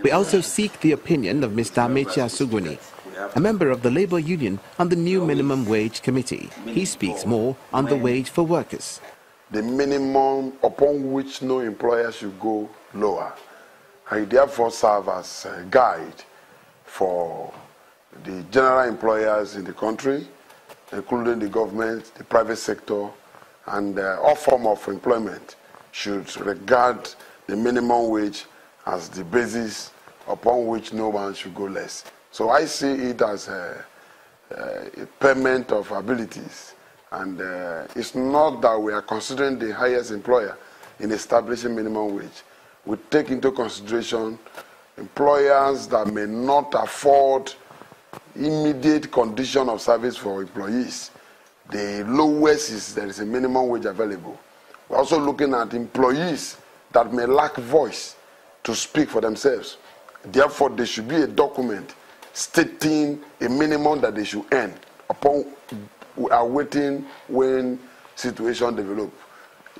We also seek the opinion of Mr. Amechi Asuguni, a member of the Labour Union on the new Minimum Wage Committee. He speaks more on the wage for workers. The minimum upon which no employer should go lower. I therefore serve as a guide for the general employers in the country, including the government, the private sector, and all form of employment should regard the minimum wage as the basis upon which no one should go less. So I see it as a payment of abilities, and it's not that we are considering the highest employer in establishing minimum wage. We take into consideration employers that may not afford immediate condition of service for employees. The lowest is there is a minimum wage available. We're also looking at employees that may lack voice to speak for themselves. Therefore, there should be a document stating a minimum that they should earn upon awaiting when situation develop.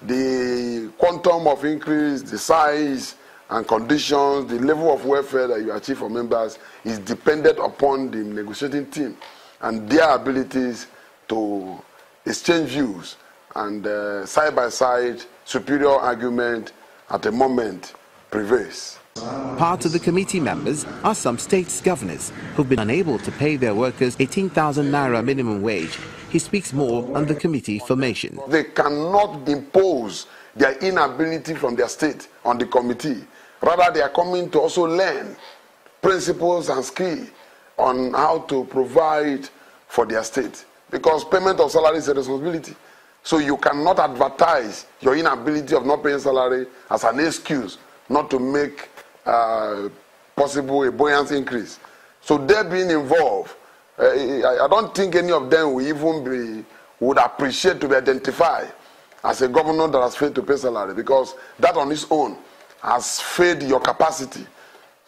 The quantum of increase, the size and conditions, the level of welfare that you achieve for members is dependent upon the negotiating team and their abilities to exchange views and side-by-side superior argument at the moment prevails. Part of the committee members are some states' governors who've been unable to pay their workers 18,000 naira minimum wage. He speaks more on the committee formation. They cannot impose their inability from their state on the committee. Rather, they are coming to also learn principles and skill on how to provide for their state. Because payment of salary is a responsibility. So you cannot advertise your inability of not paying salary as an excuse not to make possible a buoyant increase. So they're being involved. I don't think any of them would appreciate to be identified as a governor that has failed to pay salary, because that on its own has failed your capacity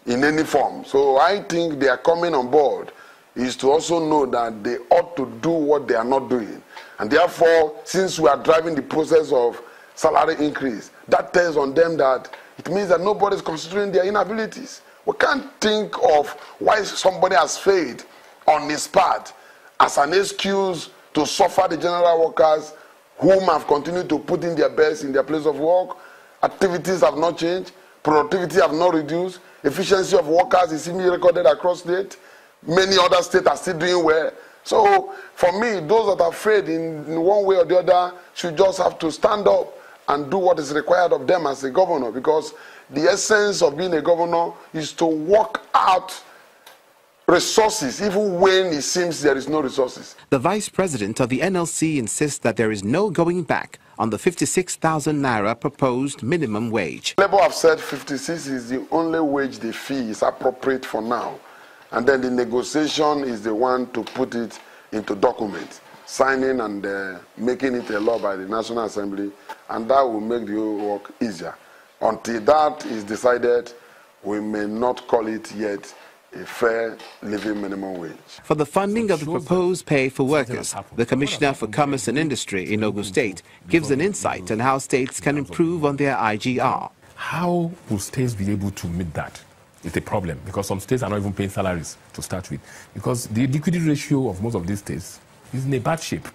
in any form. So I think they are coming on board is to also know that they ought to do what they are not doing. And therefore, since we are driving the process of salary increase, that tells on them that it means that nobody is considering their inabilities. We can't think of why somebody has failed on his part as an excuse to suffer the general workers whom have continued to put in their best in their place of work. Activities have not changed, productivity have not reduced, efficiency of workers is seemingly recorded across state. Many other states are still doing well. So for me, those that are failed in one way or the other should just have to stand up and do what is required of them as a governor, because the essence of being a governor is to work out resources even when it seems there is no resources. The vice president of the NLC insists that there is no going back on the 56,000 naira proposed minimum wage. Labour have said 56 is the only wage they feel is appropriate for now. And then the negotiation is the one to put it into document, signing and making it a law by the National Assembly, and that will make the whole work easier. Until that is decided, we may not call it yet a fair living minimum wage. For the funding of the proposed pay for workers, the Commissioner for Commerce and Industry in Ogun State gives an insight on how states can improve on their IGR. How will states be able to meet that? It's a problem, because some states are not even paying salaries to start with. Because the liquidity ratio of most of these states is in a bad shape.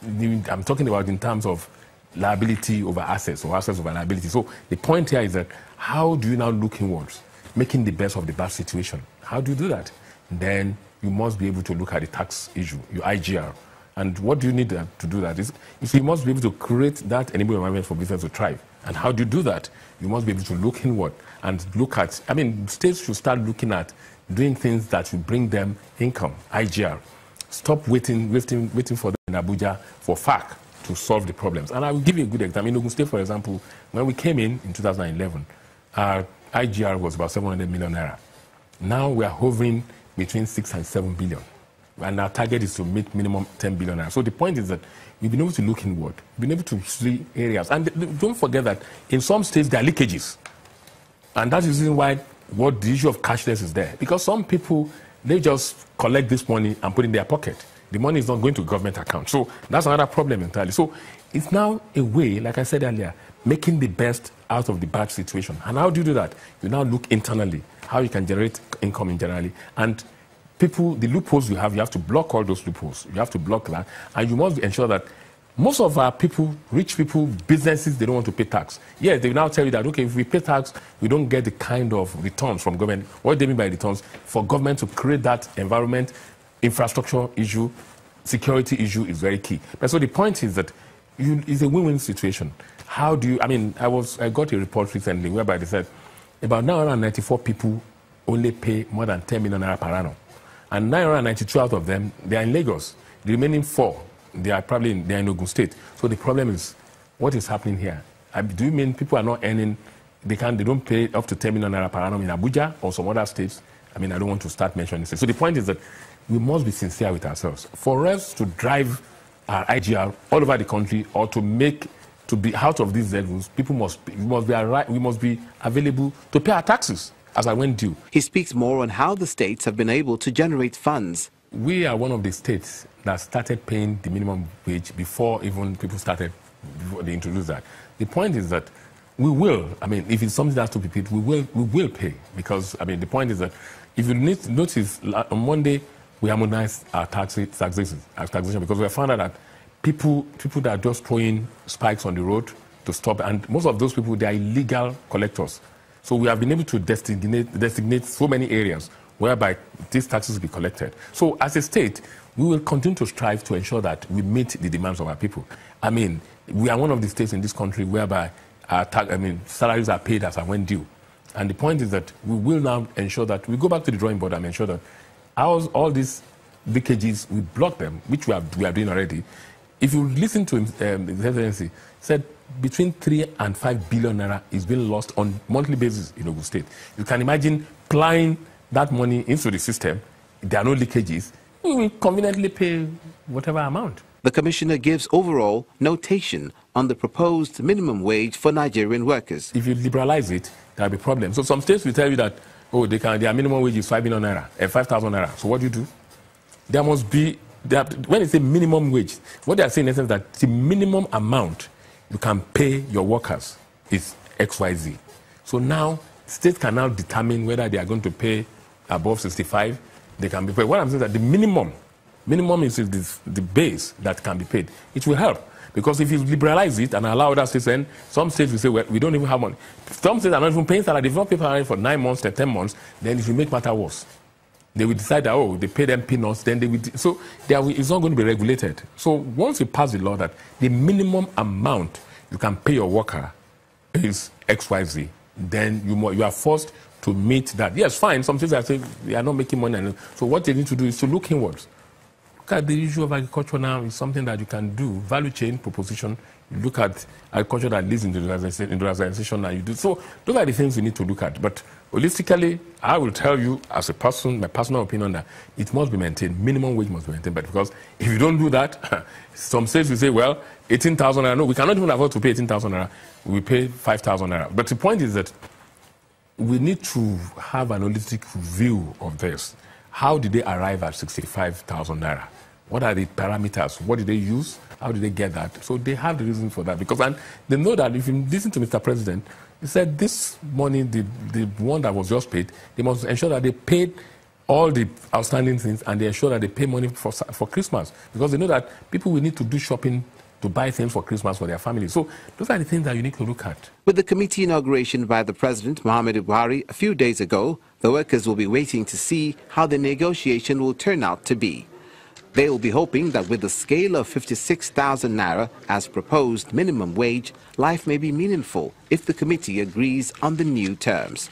I'm talking about in terms of liability over assets or assets over liability. So the point here is that how do you now look inwards, making the best of the bad situation? How do you do that? Then you must be able to look at the tax issue, your IGR. And what do you need to do that? Is you must be able to create that enabling environment for business to thrive. And how do you do that? You must be able to look inward and look at, states should start looking at doing things that will bring them income, IGR. Stop waiting for them in Abuja for FAC to solve the problems. And I will give you a good example. In Ogun State, for example, when we came in 2011, our IGR was about 700 million naira. Now we are hovering between 6 and 7 billion. And our target is to meet minimum 10 billion naira. So the point is that we've been able to look inward. We've been able to see areas. And don't forget that in some states there are leakages. And that is the reason why the issue of cashless is there. Because some people, they just collect this money and put it in their pocket. The money is not going to government account. So that's another problem entirely. So it's now a way, like I said earlier, making the best out of the bad situation. And how do you do that? You now look internally, how you can generate income internally. And people, the loopholes you have to block all those loopholes. You have to block that. And you must ensure that most of our people, rich people, businesses, they don't want to pay tax. Yes, they will now tell you that, okay, if we pay tax, we don't get the kind of returns from government. What do they mean by returns? For government to create that environment, infrastructure issue, security issue is very key. But so the point is that it's a win-win situation. How do you, I mean, I got a report recently whereby they said about 994 people only pay more than 10 million naira per annum. And 992 out of them, they are in Lagos. The remaining 4, they are probably in Ogun State. So the problem is, what is happening here? Do you mean people are not earning, they don't pay up to 10 million naira per annum in Abuja or some other states? I mean, I don't want to start mentioning this. So the point is that we must be sincere with ourselves. For us to drive our IGR all over the country or to be out of these levels, we must be available to pay our taxes as I went due. He speaks more on how the states have been able to generate funds. We are one of the states that started paying the minimum wage before even people started, before they introduced that. The point is that we will, I mean, if it's something that has to be paid, we will pay. Because, I mean, the point is that if you need to notice, on Monday, we harmonized our taxation because we have found out that people that are just throwing spikes on the road to stop, and most of those people, they are illegal collectors. So we have been able to designate so many areas whereby these taxes will be collected. So as a state, we will continue to strive to ensure that we meet the demands of our people. I mean, we are one of the states in this country whereby salaries are paid as I went due. And the point is that we will now ensure that we go back to the drawing board and ensure that all these leakages, we block them, which we are doing already. If you listen to the presidency, said between 3 and 5 billion naira is being lost on monthly basis in Ogun State. You can imagine applying that money into the system. There are no leakages. We will conveniently pay whatever amount. The commissioner gives overall notation on the proposed minimum wage for Nigerian workers. If you liberalize it, there will be problems. So some states will tell you that, oh, their minimum wage is 5 million naira, 5,000 naira. So what do you do? There must be, when it's a minimum wage, what they are saying is that the minimum amount you can pay your workers is XYZ. So now, states can now determine whether they are going to pay above 65, they can be paid. What I'm saying is that the minimum is the base that can be paid. It will help. Because if you liberalize it and allow other states, and some states will say, well, we don't even have money. Some states are not even paying salary. They've not paid salary for 9 months, 10 months, then it will make matter worse. They will decide that, oh, they pay them peanuts, then they will. So it's not going to be regulated. So once you pass the law that the minimum amount you can pay your worker is XYZ, then you are forced to meet that. Yes, fine, some states are saying they are not making money. So what they need to do is to look inwards. Look at the issue of agriculture now is something that you can do. Value chain proposition. You look at agriculture that leads into industrialization and you do. So those are the things you need to look at. But holistically, I will tell you as a person, my personal opinion, that it must be maintained. Minimum wage must be maintained. But because if you don't do that, some states will say, well, 18,000 naira. No, we cannot even afford to pay 18,000 naira. We pay 5,000 naira. But the point is that we need to have an holistic view of this. How did they arrive at 65,000 naira? What are the parameters? What did they use? How did they get that? So they have the reason for that. Because they know that if you listen to Mr. President, he said this money, the one that was just paid, they must ensure that they paid all the outstanding things and they ensure that they pay money for Christmas. Because they know that people will need to do shopping to buy things for Christmas for their families. So those are the things that you need to look at. With the committee inauguration by the President, Muhammadu Buhari, a few days ago, the workers will be waiting to see how the negotiation will turn out to be. They will be hoping that with the scale of 56,000 naira as proposed minimum wage, life may be meaningful if the committee agrees on the new terms.